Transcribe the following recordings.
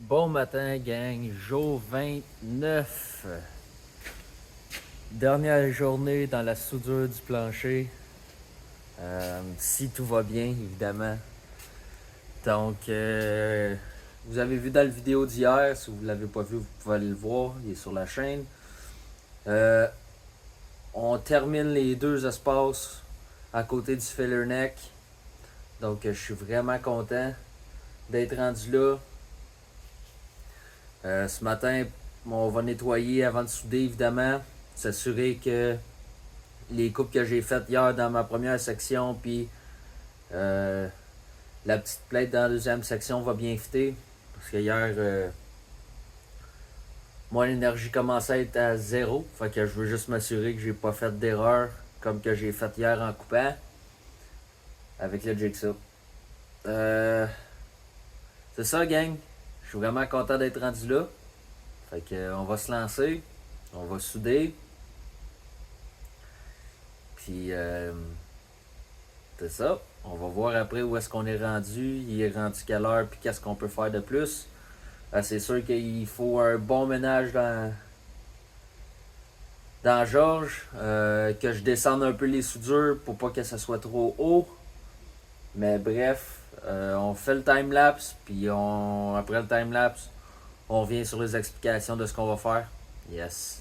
Bon matin, gang. Jour 29. Dernière journée dans la soudure du plancher. Si tout va bien, évidemment. Donc, vous avez vu dans la vidéo d'hier. Si vous ne l'avez pas vu, vous pouvez aller le voir. Il est sur la chaîne. On termine les deux espaces à côté du filler neck. Donc, je suis vraiment content d'être rendu là. Ce matin, on va nettoyer avant de souder, évidemment. S'assurer que les coupes que j'ai faites hier dans ma première section, puis la petite plaite dans la deuxième section va bien fitter. Parce que hier, mon énergie commençait à être à zéro. Fait que je veux juste m'assurer que j'ai pas fait d'erreur comme que j'ai fait hier en coupant avec le jigsaw. C'est ça, gang. Je suis vraiment content d'être rendu là. Fait que on va se lancer. On va souder. Puis c'est ça. On va voir après où est-ce qu'on est rendu. Il est rendu quelle heure puis qu'est-ce qu'on peut faire de plus. C'est sûr qu'il faut un bon ménage dans Georges. Que je descende un peu les soudures pour pas que ça soit trop haut. Mais bref, on fait le time-lapse. Puis après le time-lapse, on revient sur les explications de ce qu'on va faire. Yes.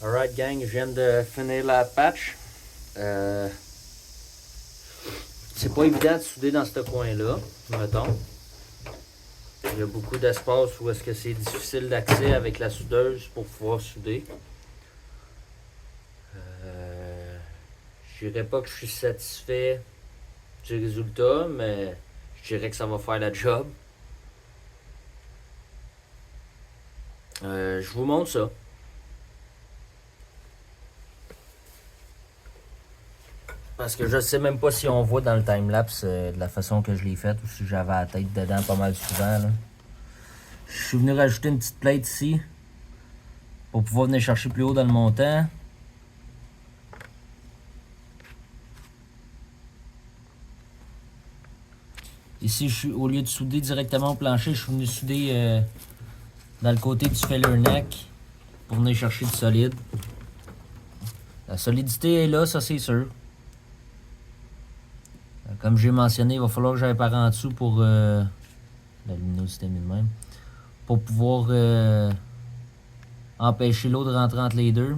Alright gang, je viens de finir la patch. C'est pas évident de souder dans ce coin-là, mettons. Il y a beaucoup d'espace où est-ce que c'est difficile d'accès avec la soudeuse pour pouvoir souder. Je dirais pas que je suis satisfait du résultat, mais je dirais que ça va faire la job. Je vous montre ça. Parce que je sais même pas si on voit dans le timelapse de la façon que je l'ai faite ou si j'avais la tête dedans pas mal souvent. Là. Je suis venu rajouter une petite plate ici pour pouvoir venir chercher plus haut dans le montant. Ici, au lieu de souder directement au plancher, je suis venu souder dans le côté du filler neck pour venir chercher du solide. La solidité est là, ça c'est sûr. Comme j'ai mentionné, il va falloir que j'aille par en dessous pour la luminosité mis de même. Pour pouvoir empêcher l'eau de rentrer entre les deux.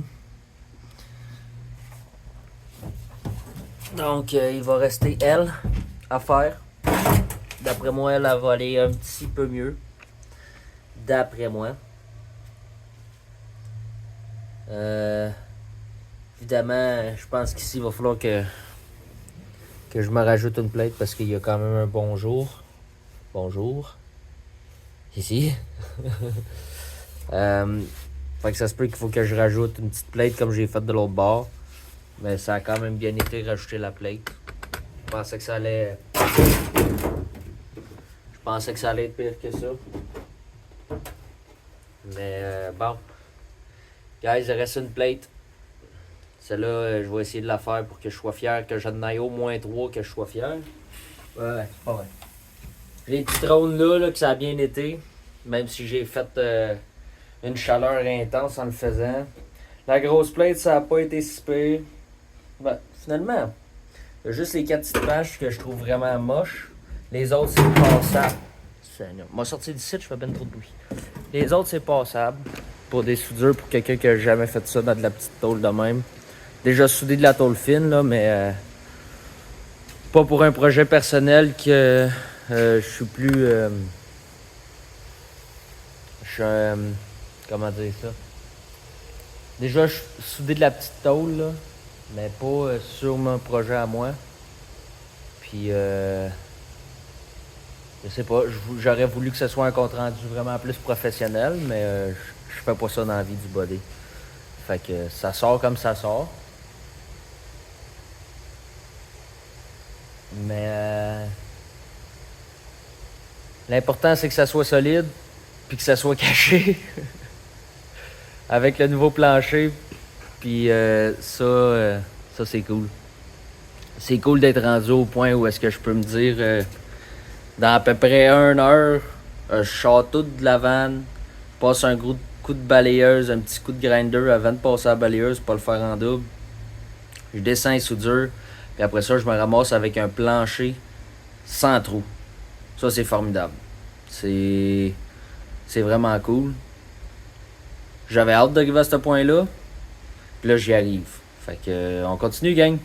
Donc il va rester elle à faire. D'après moi, elle va aller un petit peu mieux. D'après moi. Évidemment, je pense qu'ici, il va falloir que je me rajoute une plate parce qu'il y a quand même un bonjour. Bonjour. Ici. Fait que ça se peut qu'il faut que je rajoute une petite plate comme j'ai fait de l'autre bord. Mais ça a quand même bien été rajouter la plate. Je pensais que ça allait être pire que ça. Mais bon. Guys, il reste une plate. Celle-là, je vais essayer de la faire pour que je sois fier, que j'en aille au moins 3, que je sois fier. Ouais, c'est pas vrai. Les petits drones là, que ça a bien été. Même si j'ai fait une chaleur intense en le faisant. La grosse plate, ça n'a pas été si pire. Ben, finalement, il y a juste les 4 petites pages que je trouve vraiment moches. Les autres, c'est passable. Seigneur. M'a sorti d'ici, je fais ben trop de bruit. Les autres, c'est passable. Pour des soudures, pour quelqu'un qui a jamais fait ça dans de la petite tôle de même. Déjà soudé de la tôle fine, là, mais pas pour un projet personnel que je suis plus... je suis un... comment dire ça? Déjà, je suis soudé de la petite tôle, là, mais pas sur mon projet à moi. Puis, je sais pas, j'aurais voulu que ce soit un compte rendu vraiment plus professionnel, mais je fais pas ça dans la vie du body. Fait que ça sort comme ça sort. Mais l'important, c'est que ça soit solide, puis que ça soit caché. Avec le nouveau plancher, puis ça c'est cool. C'est cool d'être rendu au point où est-ce que je peux me dire, dans à peu près 1 heure, je sors tout de la vanne, passe un gros coup de balayeuse, un petit coup de grinder avant de passer à la balayeuse, pas le faire en double. Je descends les soudures, puis après ça, je me ramasse avec un plancher sans trou. Ça, c'est formidable. C'est vraiment cool. J'avais hâte d'arriver à ce point-là. Puis là, j'y arrive. Fait que, on continue, gang.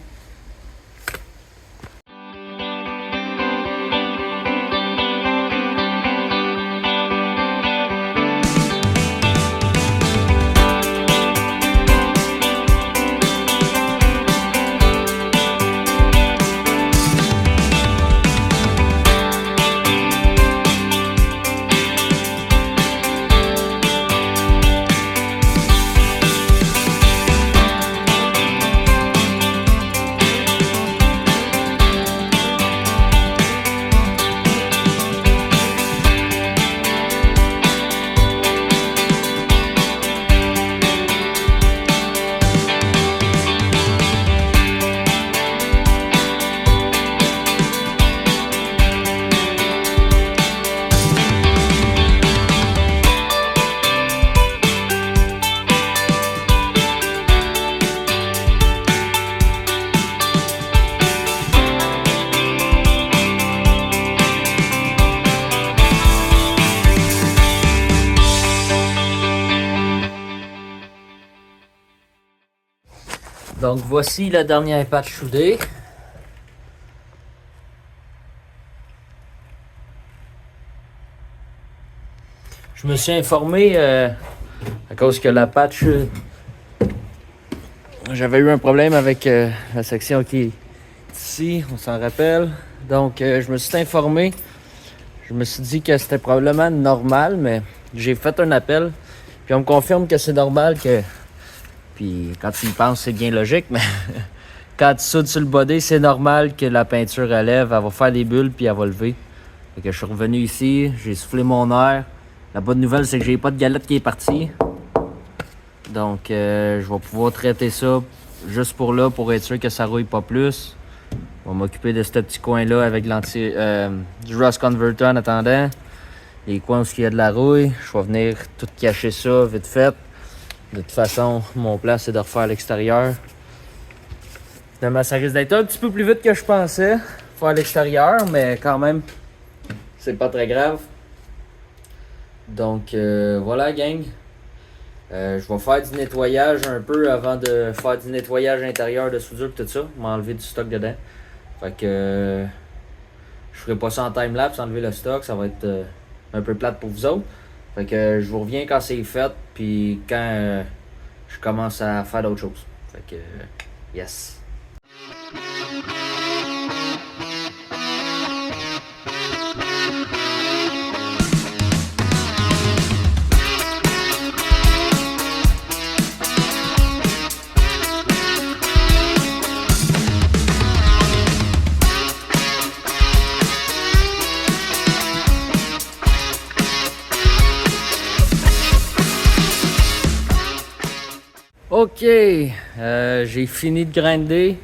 Donc voici la dernière patch soudée. Je me suis informé à cause que la patch... j'avais eu un problème avec la section qui est ici, on s'en rappelle. Donc je me suis informé. Je me suis dit que c'était probablement normal, mais j'ai fait un appel. Puis on me confirme que c'est normal que... Puis quand tu y penses, c'est bien logique, mais quand tu soudes sur le body, c'est normal que la peinture relève, elle va faire des bulles puis elle va lever. Fait que je suis revenu ici, j'ai soufflé mon air. La bonne nouvelle, c'est que j'ai pas de galette qui est partie. Donc je vais pouvoir traiter ça juste pour là, pour être sûr que ça rouille pas plus. On va m'occuper de ce petit coin-là avec du rust converter en attendant. Les coins où il y a de la rouille, je vais venir tout cacher ça vite fait. De toute façon, mon plan, c'est de refaire l'extérieur. Finalement, ça risque d'être un petit peu plus vite que je pensais, faire l'extérieur, mais quand même, c'est pas très grave. Donc, voilà, gang. Je vais faire du nettoyage un peu avant de faire du nettoyage intérieur de soudure et tout ça. M'enlever du stock dedans. Fait que je ferai pas ça en time-lapse, enlever le stock, ça va être un peu plate pour vous autres. Fait que je vous reviens quand c'est fait, puis quand je commence à faire d'autres choses. Fait que, yes. Ok, j'ai fini de grinder.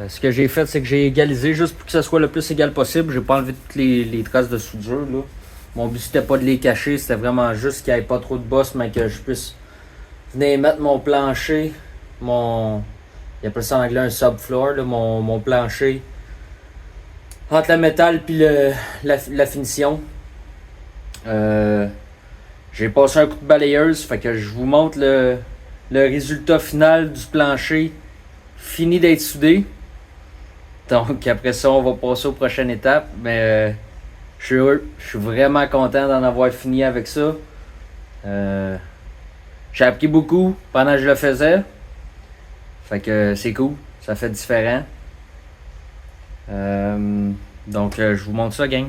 Ce que j'ai fait, c'est que j'ai égalisé juste pour que ça soit le plus égal possible. J'ai pas enlevé toutes les traces de soudure, là. Mon but, c'était pas de les cacher, c'était vraiment juste qu'il n'y ait pas trop de boss, mais que je puisse venir mettre mon plancher, il appelle ça en anglais un subfloor, là, mon plancher entre le métal et la finition. J'ai passé un coup de balayeuse, fait que je vous montre le résultat final du plancher fini d'être soudé. Donc après ça, on va passer aux prochaines étapes. Mais je suis vraiment content d'en avoir fini avec ça. J'ai appris beaucoup pendant que je le faisais. Fait que c'est cool, ça fait différent. Donc je vous montre ça, gang.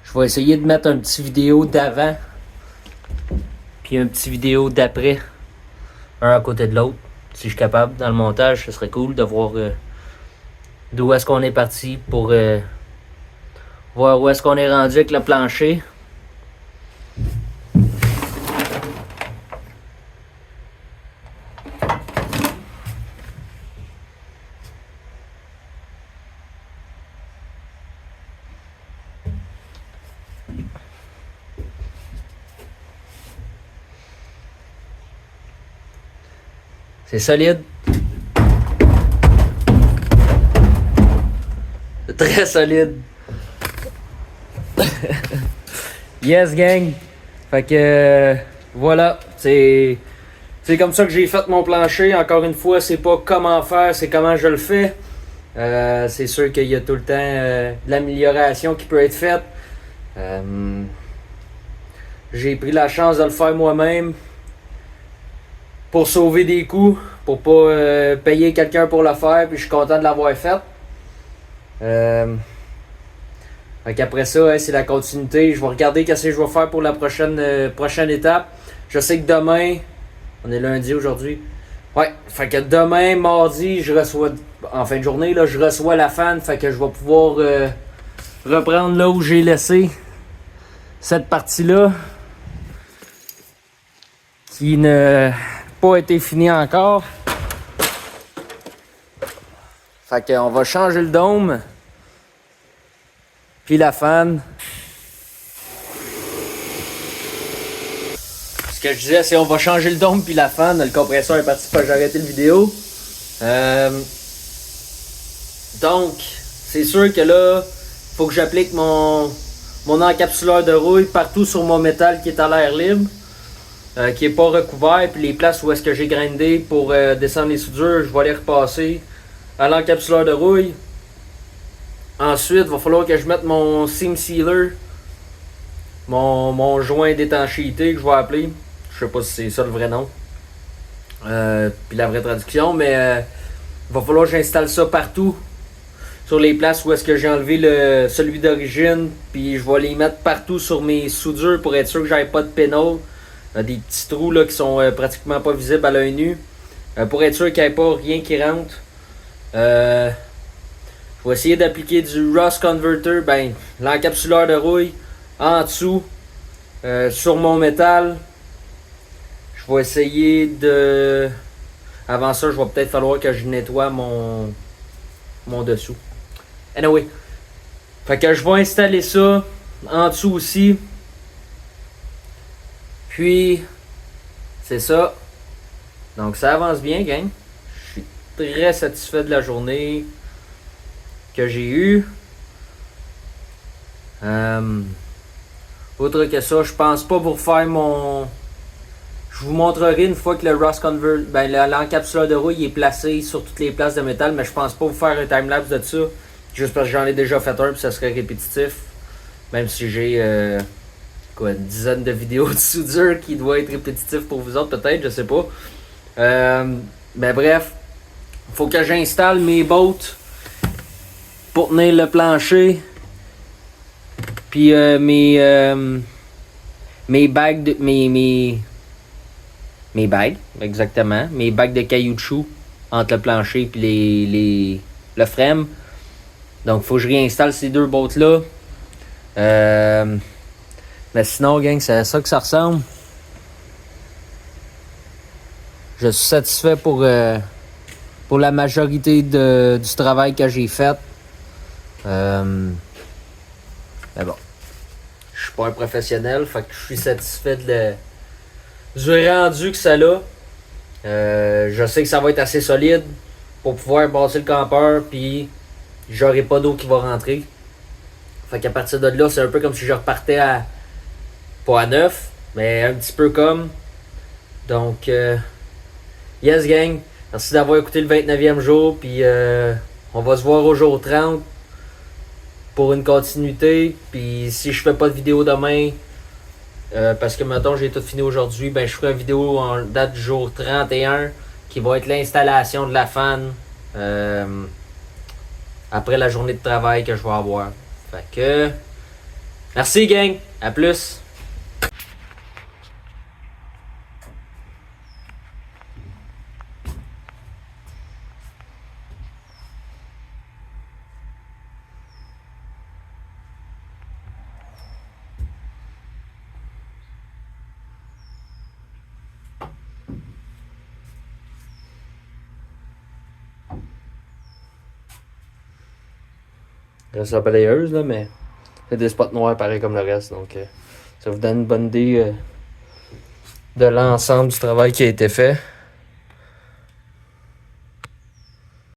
Je vais essayer de mettre un petit vidéo d'avant puis un petit vidéo d'après, un à côté de l'autre. Si je suis capable dans le montage, ce serait cool de voir d'où est-ce qu'on est parti pour voir où est-ce qu'on est rendu avec le plancher. C'est solide. C'est très solide. Yes, gang. Fait que voilà, c'est comme ça que j'ai fait mon plancher. Encore une fois, c'est pas comment faire, c'est comment je le fais. C'est sûr qu'il y a tout le temps de l'amélioration qui peut être faite. J'ai pris la chance de le faire moi-même pour sauver des coûts, pour pas payer quelqu'un pour le faire, puis je suis content de l'avoir fait. Fait qu'après ça, c'est la continuité. Je vais regarder qu'est-ce que je vais faire pour la prochaine étape. Je sais que demain, on est lundi aujourd'hui. Ouais, fait que demain, mardi, je reçois, en fin de journée, là, je reçois la fan. Fait que je vais pouvoir reprendre là où j'ai laissé cette partie-là, qui n'a pas été finie encore. Fait qu'on va changer le dôme, puis la fan. Ce que je disais, c'est on va changer le dôme puis la fan. Le compresseur est parti, faut que j'ai arrêté la vidéo. Donc, c'est sûr que là, faut que j'applique mon encapsuleur de rouille partout sur mon métal qui est à l'air libre, qui est pas recouvert. Puis les places où est-ce que j'ai grindé pour descendre les soudures, je vais les repasser à l'encapsuleur de rouille. Ensuite, il va falloir que je mette mon seam sealer, mon joint d'étanchéité que je vais appeler. Je sais pas si c'est ça le vrai nom. Puis la vraie traduction, mais il va falloir que j'installe ça partout. Sur les places où est-ce que j'ai enlevé celui d'origine. Puis je vais les mettre partout sur mes soudures pour être sûr que j'avais pas de pénal. Des petits trous là, qui sont pratiquement pas visibles à l'œil nu. Pour être sûr qu'il n'y ait pas rien qui rentre. Je vais essayer d'appliquer du rust converter, l'encapsuleur de rouille en dessous, sur mon métal. Je vais essayer de... Avant ça, je vais peut-être falloir que je nettoie mon dessous. Anyway. Fait que je vais installer ça en dessous aussi. Puis, c'est ça. Donc ça avance bien, gang. Je suis très satisfait de la journée que j'ai eue. Autre que ça, je pense pas vous refaire mon... Je vous montrerai une fois que le rust convert, l'encapsuleur de rouille est placé sur toutes les places de métal, mais je pense pas vous faire un timelapse de ça. Juste parce que j'en ai déjà fait un, puis ça serait répétitif. Même si j'ai une dizaine de vidéos de soudure qui doit être répétitif pour vous autres, peut-être, je sais pas. Bref, faut que j'installe mes bottes pour tenir le plancher. Puis mes bagues mes bagues, exactement. Mes bagues de caoutchouc entre le plancher et le frame. Donc, il faut que je réinstalle ces deux bottes-là. Mais sinon, gang, c'est à ça que ça ressemble. Je suis satisfait pour la majorité du travail que j'ai fait. Mais bon, je suis pas un professionnel, fait que je suis satisfait du rendu que ça a. Je sais que ça va être assez solide pour pouvoir passer le campeur, puis j'aurai pas d'eau qui va rentrer. Fait qu'à partir de là, c'est un peu comme si je repartais pas à neuf, mais un petit peu comme. Donc, yes gang, merci d'avoir écouté le 29e jour, puis on va se voir au jour 30 pour une continuité. Puis si je fais pas de vidéo demain, parce que mettons j'ai tout fini aujourd'hui, ben je ferai une vidéo en date du jour 31 qui va être l'installation de la fan après la journée de travail que je vais avoir. Fait que merci gang, à plus. Reste la balayeuse là, mais c'est des spots noirs pareil comme le reste, donc ça vous donne une bonne idée de l'ensemble du travail qui a été fait.